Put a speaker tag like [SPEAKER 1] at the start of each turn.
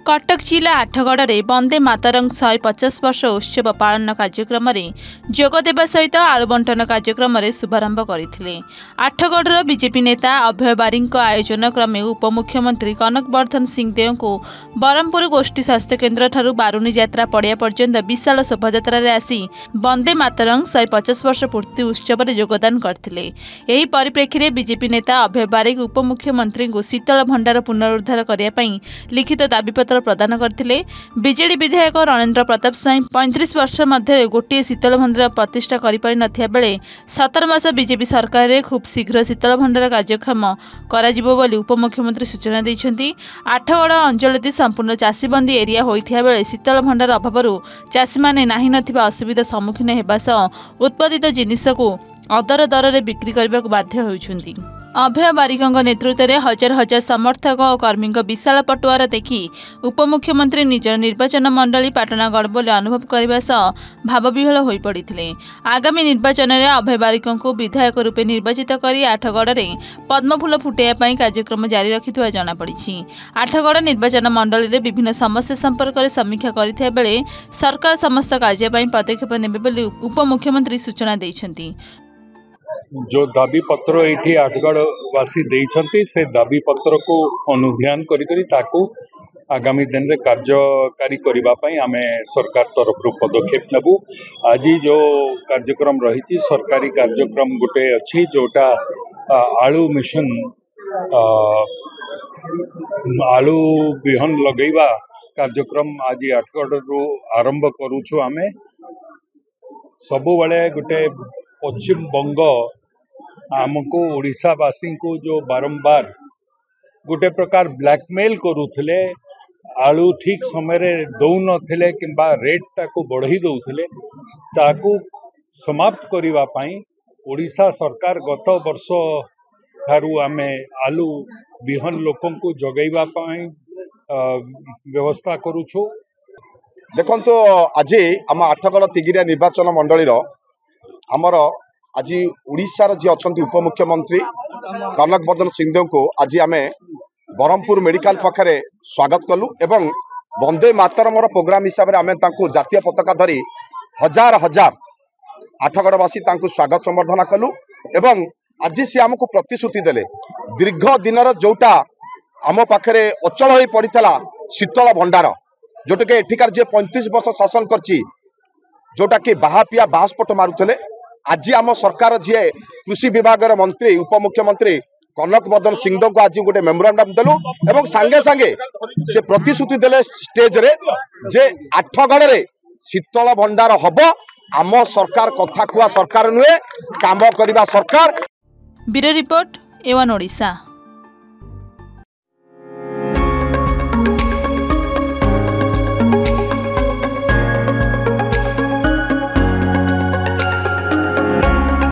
[SPEAKER 1] कटक जिला आठगड़ में वंदे मातरम 150 वर्ष उत्सव पालन कार्यक्रम में जोगदेवा सहित आलु बंटन कार्यक्रम में शुभारंभ करते। आठगढ़ बीजेपी नेता अभय बारिक आयोजन क्रमे उपमुख्यमंत्री कनक वर्धन सिंहदेव को बरहमपुर गोष्ठी स्वास्थ्य केन्द्र ठारू बारुणी यात्रा पड़िया पर्यंत विशाल शोभायात्रा आसी वंदे मातरम 150 वर्ष पूर्ति उत्सव में योगदान करते। यही परिप्रेक्षी में बीजेपी नेता अभय बारिक उपमुख्यमंत्री को शीतल भंडार पुनरुद्धार करने लिखित दाबीपत्र प्रदान करते। बीजेडी विधायक रणेन्द्र प्रताप स्वाई 35 वर्ष मध्य गोटे शीतल भंडार प्रतिष्ठा करिपारि बेले 17 मास बीजेपी सरकार रे खूब शीघ्र शीतल भंडार कार्यक्षम कराजिबो बोली उपमुख्यमंत्री सूचना दैछन्ती। आठगड़ अंचल संपूर्ण चाषीबंदी एरिया होइथिया बेले शीतल भंडार अभाव चाषी माने नाही नथिबा असुविधा सम्मुखीन हेबा सह उत्पादित जिनिस को अदर दर में बिक्री करने को बाध्य होइछन्ती। अभय बारिक नेतृत्व में हजार हजार समर्थक और कर्मी विशाल पटुआर देखि उपमुख्यमंत्री निज निर्वाचन मंडली पाटनागढ़ बोली अनुभव करने सह भावविह्वल हो पड़ते। आगामी निर्वाचन में अभय बारिक को विधायक रूपे निर्वाचित कर आठगढ़ में पद्मफूल फुटाइवाई कार्यक्रम जारी रखिथिबा जनापड़ी। आठगढ़ निर्वाचन मंडली में विभिन्न समस्या संपर्क में समीक्षा करथिबा बेले सरकार समस्त कार्य पदक्षेप नेबे बोली उपमुख्यमंत्री सूचना दैछन्ती।
[SPEAKER 2] जो दाबी पत्र ये आठगढ़ वासी देइछन्ति से दाबी पत्र को अनुध्यान करी ताकू आगामी दिन में कार्यकारी करने आम सरकार तरफ पदक्षेप नेबू। आज जो कार्यक्रम रही सरकारी कार्यक्रम गोटे अच्छी जोटा आलू मिशन आलू बिहन लगेवा कार्यक्रम आज आठगढ़ आरंभ करूछु। आम सबु बड़े गोटे पश्चिम बंग आमको ओडिशावासी को जो बारंबार गोटे प्रकार ब्लैकमेल करुले आलू ठीक समय दौन थे कि रेट टाको बढ़ई दौले ताकू समाप्त करने ओडिशा सरकार गत वर्ष ठारू आमे आलू बिहन लोकों को जगैवा व्यवस्था करूछु।
[SPEAKER 3] देखो तो आज आम आठगड़ तिगिरिया निर्वाचन मंडली आमर आज उड़ीसार जी अच्छा उपमुख्यमंत्री कनक वर्धन सिंहदेव को आज आम बरहमपुर मेडिकल पाखे स्वागत कलु एवं वंदे मातरम प्रोग्राम हिसाब से आम जातीय पताका धरी हजार हजार आठगढ़वासी स्वागत संबर्धना कलु एवं आज सी आमको प्रतिश्रुति देले दीर्घ दिन जोटा आम पाखे अचल हो पड़ा शीतल भंडार जोटा कि एठिकार जे 35 वर्ष शासन करची जोटा कि बाहापिया बाँसपट मारुले आज आम सरकार जी कृषि विभाग मंत्री उपमुख्यमंत्री कनक वर्धन सिंहदेव को आज गोटे मेमोरांडम देलु एवं सांगे सांगे से प्रतिश्रुति देले स्टेज रे जे आठगढ़ रे शीतल भंडार हब। आम सरकार कथा कुआ सरकार नुहे काम करवा सरकार।
[SPEAKER 1] Bureau report A1 Odisha.